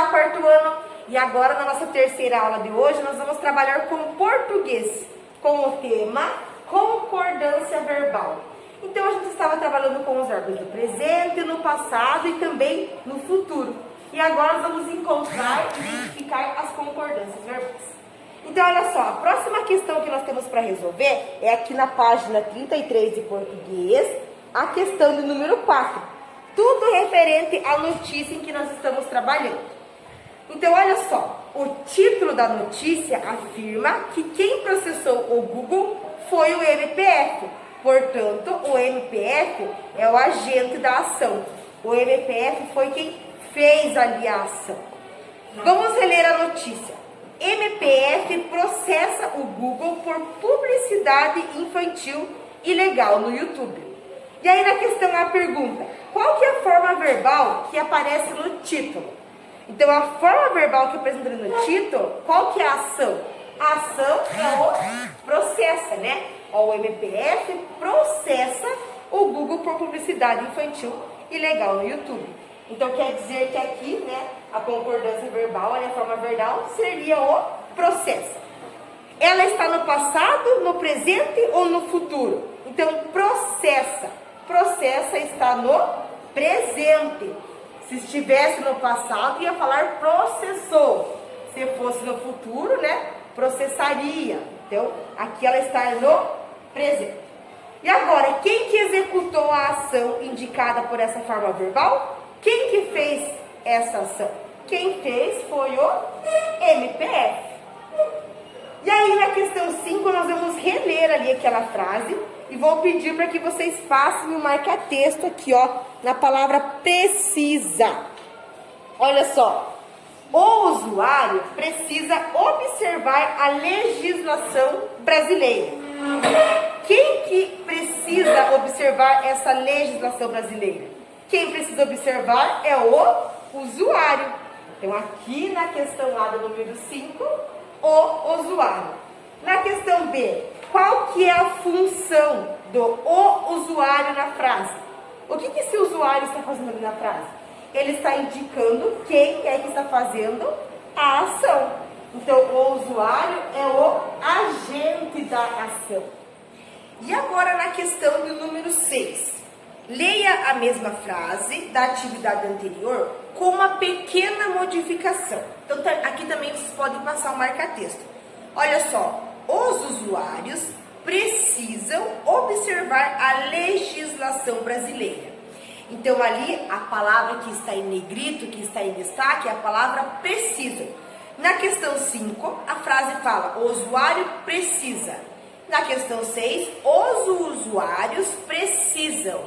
Olá, quarto ano! E agora, na nossa terceira aula de hoje, nós vamos trabalhar com português, com o tema concordância verbal. Então, a gente estava trabalhando com os verbos do presente, no passado e também no futuro. E agora nós vamos encontrar e identificar as concordâncias verbais. Então, olha só, a próxima questão que nós temos para resolver é aqui na página 33 de português, a questão de número 4. Tudo referente à notícia em que nós estamos trabalhando. Então, olha só, o título da notícia afirma que quem processou o Google foi o MPF. Portanto, o MPF é o agente da ação. O MPF foi quem fez ali a ação. Vamos reler a notícia. MPF processa o Google por publicidade infantil ilegal no YouTube. E aí na questão a pergunta, qual que é a forma verbal que aparece no título? Então a forma verbal que apresenta no título, qual que é a ação? A ação é o processa, né? O MPF processa o Google por publicidade infantil ilegal no YouTube. Então quer dizer que aqui, né, a concordância verbal, a forma verbal seria o processo. Ela está no passado, no presente ou no futuro? Então processa. Processa está no presente. Se estivesse no passado, ia falar processou. Se fosse no futuro, né, processaria. Então, aqui ela está no presente. E agora, quem que executou a ação indicada por essa forma verbal? Quem que fez essa ação? Quem fez foi o MPF. E aí, na questão 5, nós vamos reler ali aquela frase e vou pedir para que vocês passem o marca-texto aqui, ó, na palavra precisa. Olha só, o usuário precisa observar a legislação brasileira. Quem que precisa observar essa legislação brasileira? Quem precisa observar é o usuário. Então, aqui na questão A do número 5, o usuário. Na questão B, qual que é a função do o usuário na frase? O que esse usuário está fazendo ali na frase? Ele está indicando quem é que está fazendo a ação. Então, o usuário é o agente da ação. E agora na questão do número 6. Leia a mesma frase da atividade anterior com uma pequena modificação. Então, aqui também vocês podem passar o marca-texto. Olha só, os usuários precisam observar a legislação brasileira. Então, ali, a palavra que está em negrito, que está em destaque, é a palavra precisam. Na questão 5, a frase fala, o usuário precisa. Na questão 6, os usuários precisam.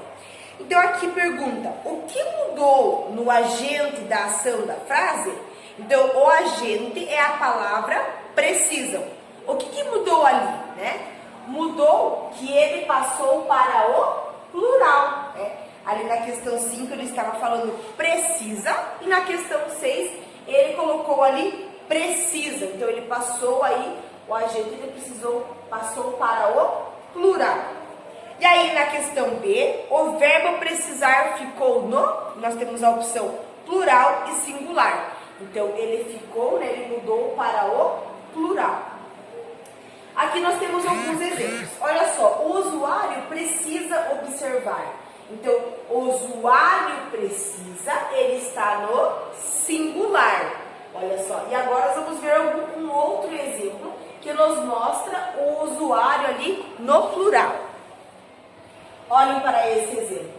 Então, aqui pergunta, o que mudou no agente da ação da frase? Então, o agente é a palavra precisam. O que mudou ali, né? Mudou que ele passou para o plural, né? Ali na questão 5 ele estava falando precisa e na questão 6 ele colocou ali precisa. Então ele passou aí, o agente ele passou para o plural. E aí na questão B, o verbo precisar ficou no, nós temos a opção plural e singular. Então ele ficou, né, ele mudou para o plural. Aqui nós temos alguns exemplos. Olha só, o usuário precisa observar. Então, o usuário precisa, ele está no singular. Olha só, e agora nós vamos ver um outro exemplo que nos mostra o usuário ali no plural. Olhem para esse exemplo.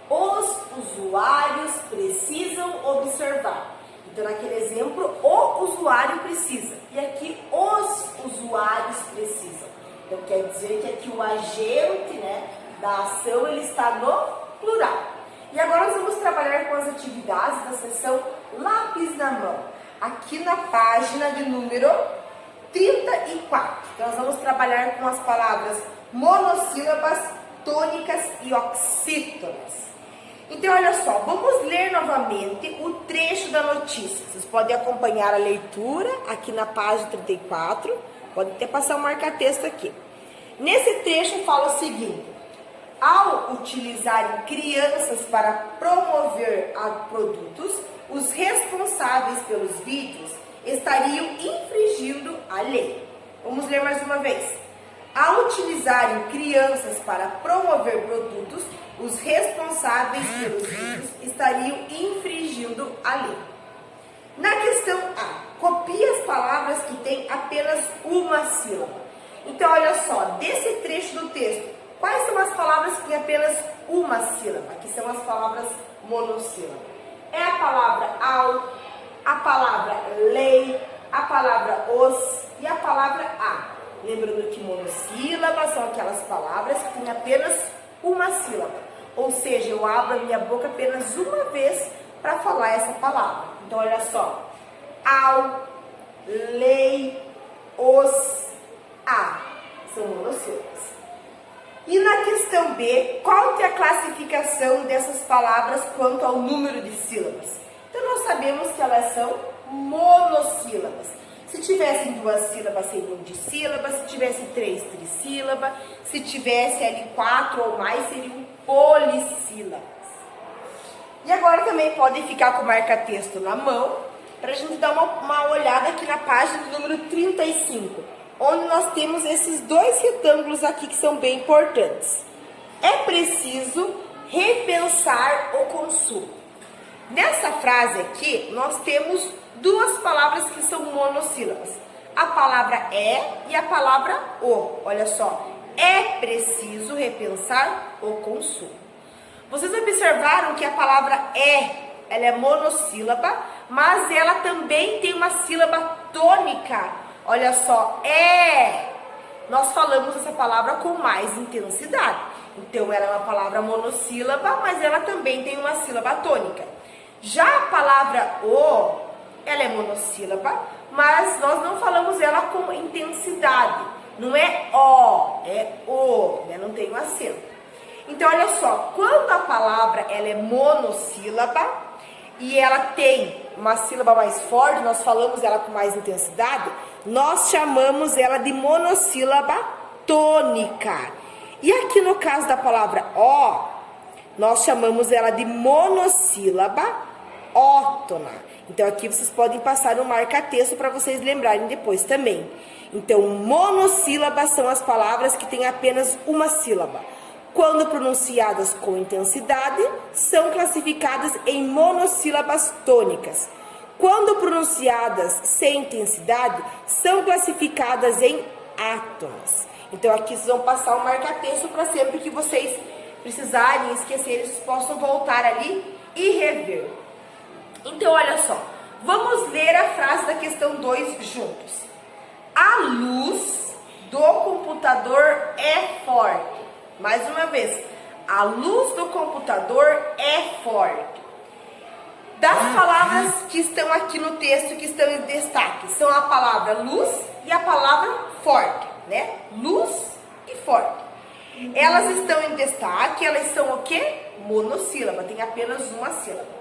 Os usuários precisam observar. Então, naquele exemplo, o usuário precisa. E aqui, os usuários precisam. Então, quer dizer que aqui o agente, né, da ação, ele está no plural. E agora nós vamos trabalhar com as atividades da seção lápis na mão. Aqui na página de número 34. Então, nós vamos trabalhar com as palavras monossílabas, tônicas e oxítonas. Então, olha só, vamos ler novamente o trecho da notícia. Vocês podem acompanhar a leitura aqui na página 34. Pode até passar o marca-texto aqui. Nesse trecho fala o seguinte: ao utilizarem crianças para promover produtos, os responsáveis responsáveis pelos vídeos estariam infringindo a lei. Vamos ler mais uma vez. Ao utilizarem crianças para promover produtos, os responsáveis pelos vídeos estariam infringindo a lei. Na questão A, copie as palavras que têm apenas uma sílaba. Então, olha só, desse trecho do texto, quais são as palavras que têm apenas uma sílaba, que são as palavras monossílabas? É a palavra ao, a palavra lei, a palavra os e a palavra a. Lembrando que monossílabas são aquelas palavras que têm apenas uma sílaba. Ou seja, eu abro a minha boca apenas uma vez para falar essa palavra. Então, olha só. Ao, lei, os, a. São monossílabas. E na questão B, qual que é a classificação dessas palavras quanto ao número de sílabas? Então, nós sabemos que elas são monossílabas. Se tivessem duas sílabas, seriam dissílabas. Se tivesse três, trissílaba. Se tivesse ali quatro ou mais, seriam polissílabas. E agora também podem ficar com o marca-texto na mão, para a gente dar uma olhada aqui na página do número 35, onde nós temos esses dois retângulos aqui que são bem importantes. É preciso repensar o consumo. Nessa frase aqui, nós temos duas palavras que são monossílabas. A palavra é e a palavra o. Olha só, é preciso repensar o consumo. Vocês observaram que a palavra ela é monossílaba, mas ela também tem uma sílaba tônica. Olha só, nós falamos essa palavra com mais intensidade. Então, ela é uma palavra monossílaba, mas ela também tem uma sílaba tônica. Já a palavra o, ela é monossílaba, mas nós não falamos ela com intensidade. Não é o, é o, né? Não tem um acento. Então, olha só, quando a palavra ela é monossílaba e ela tem uma sílaba mais forte, nós falamos ela com mais intensidade, nós chamamos ela de monossílaba tônica. E aqui no caso da palavra ó, nós chamamos ela de monossílaba ótona. Então, aqui vocês podem passar no marca-texto para vocês lembrarem depois também. Então, monossílabas são as palavras que têm apenas uma sílaba. Quando pronunciadas com intensidade, são classificadas em monossílabas tônicas. Quando pronunciadas sem intensidade, são classificadas em átonas. Então, aqui vocês vão passar o marca-texto para sempre que vocês precisarem, esquecerem, vocês possam voltar ali e rever. Então, olha só, vamos ler a frase da questão 2 juntos. A luz do computador é forte. Mais uma vez, a luz do computador é forte. Das palavras que estão aqui no texto, que estão em destaque, são a palavra luz e a palavra forte, né? Luz e forte. Elas estão em destaque, elas são o quê? Monossílaba, tem apenas uma sílaba.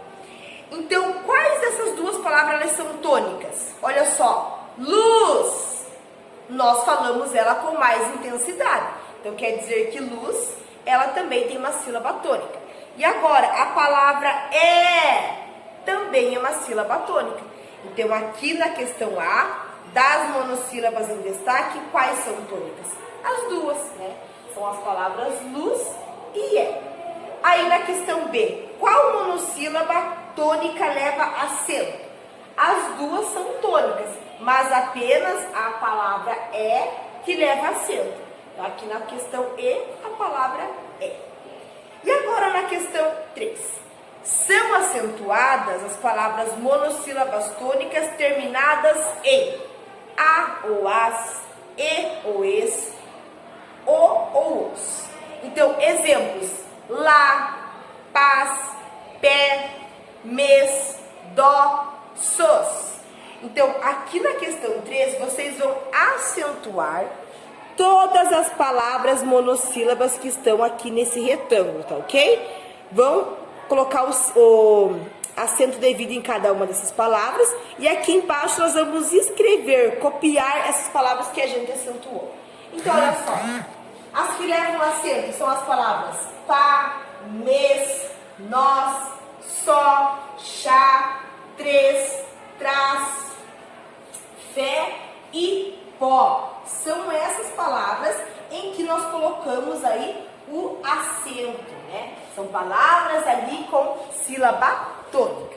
Então, quais dessas duas palavras elas são tônicas? Olha só, luz, nós falamos ela com mais intensidade. Então, quer dizer que luz, ela também tem uma sílaba tônica. E agora, a palavra também é uma sílaba tônica. Então, aqui na questão A, das monossílabas em destaque, quais são tônicas? As duas, né? São as palavras luz e é. Aí, na questão B, qual monossílaba tônica leva acento? As duas são tônicas, mas apenas a palavra é que leva acento. Aqui na questão E, a palavra é. E agora na questão 3. São acentuadas as palavras monossílabas tônicas terminadas em a ou as, e ou es, o ou os. Então, exemplos: lá, paz, pé, mês, dó, sos. Então, aqui na questão 3, vocês vão acentuar todas as palavras monossílabas que estão aqui nesse retângulo, tá ok? Vão colocar o acento devido em cada uma dessas palavras. E aqui embaixo nós vamos escrever, copiar essas palavras que a gente acentuou. Então, olha só. As que levam acento são as palavras pá, mês, nós, só, chá, três, fé e pó. São essas palavras em que nós colocamos aí o acento, né? São palavras ali com sílaba tônica.